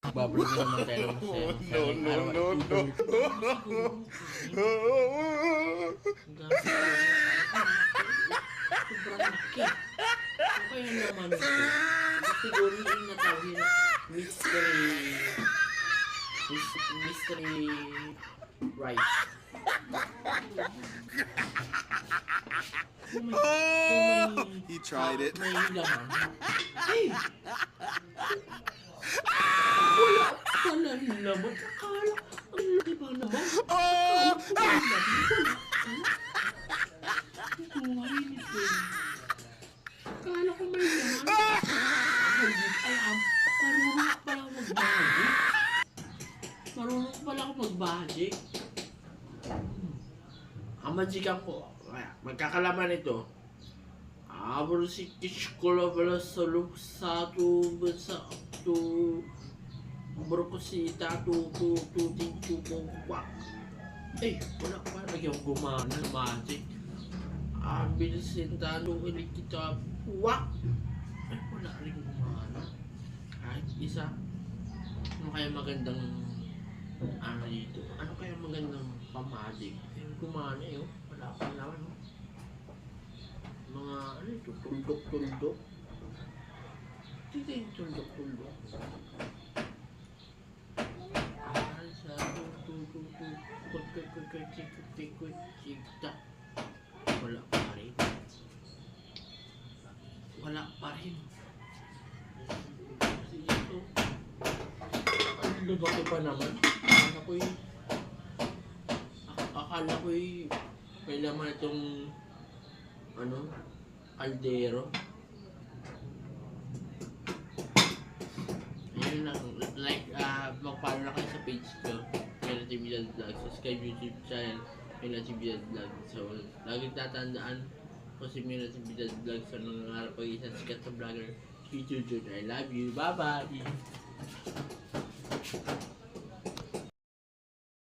Babalik na naman tayo ng sobrang laki. Kaya naman ito. Siguro yung natawin mystery rice. He tried it. May laman. Ay! Wala pala laman. Akala, ang laki pa naman. Akala ko may laman. Kumainit din. Akala ko may laman. Ay, marunong pala ako mag-magic. Marunong pala ako mag-magic. Ang magican ko, magkakalaman ito. Abrositish ko la pala sa lupsato sa to brokosita to ting wak. Eh, wala pa nagyang gumana ng magic. Bilisin tanong ulit kita wak. Eh, wala rin gumana. Kahit isa. Ano kaya magandang ano dito? Ano kaya magandang pamagic? Eh, gumana eh, wala pa naman. Mga ano ito, tuldok-tuldok. Dito yung tuldok-tuldok. Sa tuldok-tuldok. Wala pa rin. Wala pa rin. Kasi ito, ang lubaki pa naman. Akala ko'y may laman itong ano, kaldero. Ayun lang, like, mag-follow na kayo sa page ko, Natividad Vlog, subscribe YouTube channel, Natividad Vlog. So, laging tatandaan ko si Natividad Vlog sa nangangarap pag-isang sikat na vlogger, YouTube. I love you, bye bye!